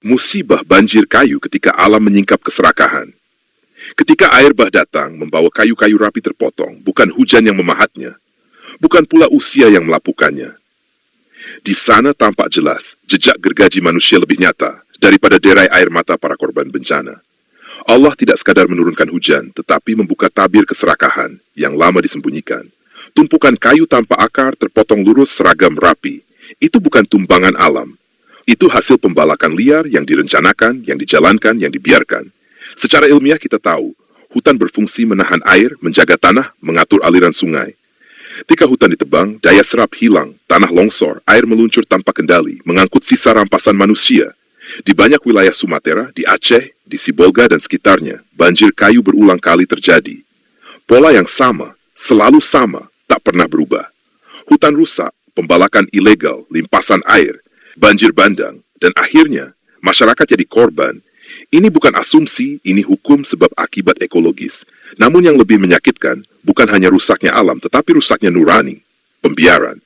Musibah banjir kayu ketika alam menyingkap keserakahan. Ketika air bah datang membawa kayu-kayu rapi terpotong, bukan hujan yang memahatnya, bukan pula usia yang melapukannya. Di sana tampak jelas jejak gergaji manusia lebih nyata daripada derai air mata para korban bencana. Allah tidak sekadar menurunkan hujan, tetapi membuka tabir keserakahan yang lama disembunyikan. Tumpukan kayu tanpa akar terpotong lurus seragam rapi. Itu bukan tumbangan alam. Itu hasil pembalakan liar yang direncanakan, yang dijalankan, yang dibiarkan. Secara ilmiah kita tahu, hutan berfungsi menahan air, menjaga tanah, mengatur aliran sungai. Ketika hutan ditebang, daya serap hilang, tanah longsor, air meluncur tanpa kendali, mengangkut sisa rampasan manusia. Di banyak wilayah Sumatera, di Aceh, di Sibolga dan sekitarnya, banjir kayu berulang kali terjadi. Pola yang sama, selalu sama, tak pernah berubah. Hutan rusak, pembalakan ilegal, limpasan air, banjir bandang, dan akhirnya masyarakat jadi korban. Ini bukan asumsi, ini hukum sebab akibat ekologis. Namun yang lebih menyakitkan, bukan hanya rusaknya alam, tetapi rusaknya nurani, pembiaran.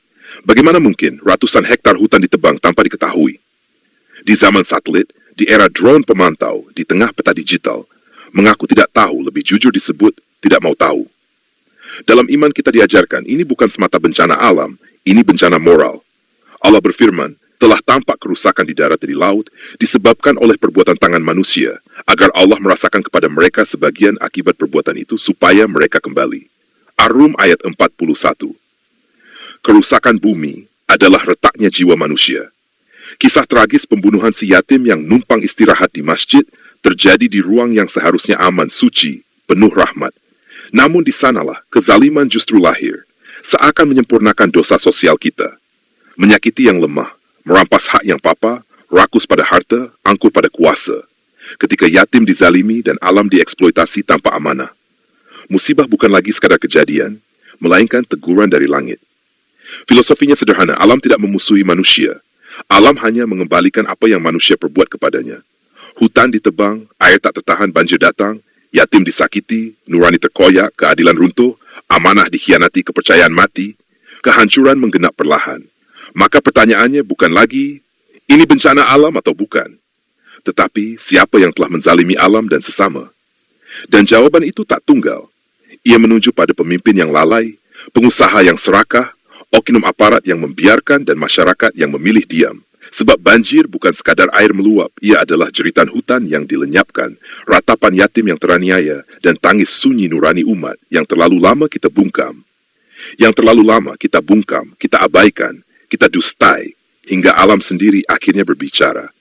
Bagaimana mungkin ratusan hektar hutan ditebang tanpa diketahui? Di zaman satelit, di era drone pemantau, di tengah peta digital, mengaku tidak tahu lebih jujur disebut tidak mau tahu. Dalam iman kita diajarkan, ini bukan semata bencana alam, ini bencana moral. Allah berfirman, telah tampak kerusakan di darat dan di laut disebabkan oleh perbuatan tangan manusia, agar Allah merasakan kepada mereka sebagian akibat perbuatan itu supaya mereka kembali. Ar-Rum ayat 41. Kerusakan bumi adalah retaknya jiwa manusia. Kisah tragis pembunuhan si yatim yang numpang istirahat di masjid terjadi di ruang yang seharusnya aman, suci, penuh rahmat. Namun di sanalah kezaliman justru lahir, seakan menyempurnakan dosa sosial kita. Menyakiti yang lemah, merampas hak yang papa, rakus pada harta, angkuh pada kuasa. Ketika yatim dizalimi dan alam dieksploitasi tanpa amanah. Musibah bukan lagi sekadar kejadian, melainkan teguran dari langit. Filosofinya sederhana, alam tidak memusuhi manusia. Alam hanya mengembalikan apa yang manusia perbuat kepadanya. Hutan ditebang, air tak tertahan, banjir datang, yatim disakiti, nurani terkoyak, keadilan runtuh, amanah dikhianati, kepercayaan mati, kehancuran menggenap perlahan. Maka pertanyaannya bukan lagi, ini bencana alam atau bukan? Tetapi, siapa yang telah menzalimi alam dan sesama? Dan jawaban itu tak tunggal. Ia menunjuk pada pemimpin yang lalai, pengusaha yang serakah, oknum aparat yang membiarkan dan masyarakat yang memilih diam. Sebab banjir bukan sekadar air meluap, ia adalah jeritan hutan yang dilenyapkan, ratapan yatim yang teraniaya, dan tangis sunyi nurani umat yang terlalu lama kita bungkam. Yang terlalu lama kita bungkam, kita abaikan, kita dustai, hingga alam sendiri akhirnya berbicara.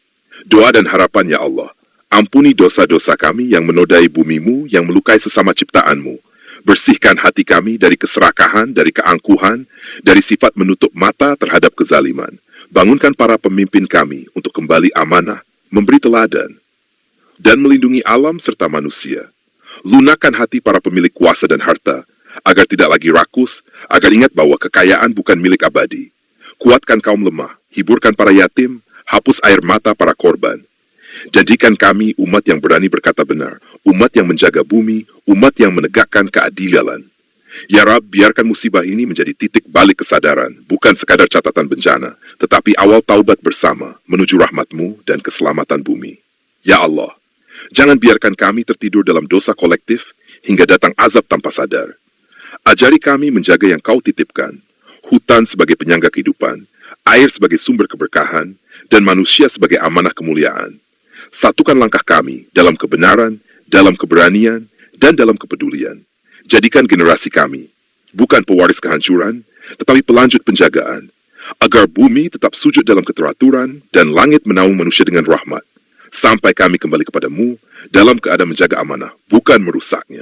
Doa dan harapan ya Allah, ampuni dosa-dosa kami yang menodai bumimu, yang melukai sesama ciptaanmu. Bersihkan hati kami dari keserakahan, dari keangkuhan, dari sifat menutup mata terhadap kezaliman. Bangunkan para pemimpin kami untuk kembali amanah, memberi teladan, dan melindungi alam serta manusia. Lunakan hati para pemilik kuasa dan harta, agar tidak lagi rakus, agar ingat bahwa kekayaan bukan milik abadi. Kuatkan kaum lemah, hiburkan para yatim, hapus air mata para korban. Jadikan kami umat yang berani berkata benar, umat yang menjaga bumi, umat yang menegakkan keadilan. Ya Rab, biarkan musibah ini menjadi titik balik kesadaran, bukan sekadar catatan bencana, tetapi awal taubat bersama menuju rahmat-Mu dan keselamatan bumi. Ya Allah, jangan biarkan kami tertidur dalam dosa kolektif hingga datang azab tanpa sadar. Ajari kami menjaga yang Kau titipkan, hutan sebagai penyangga kehidupan, air sebagai sumber keberkahan, dan manusia sebagai amanah kemuliaan. Satukan langkah kami dalam kebenaran, dalam keberanian, dan dalam kepedulian. Jadikan generasi kami, bukan pewaris kehancuran, tetapi pelanjut penjagaan, agar bumi tetap sujud dalam keteraturan dan langit menaung manusia dengan rahmat, sampai kami kembali kepadamu dalam keadaan menjaga amanah, bukan merusaknya.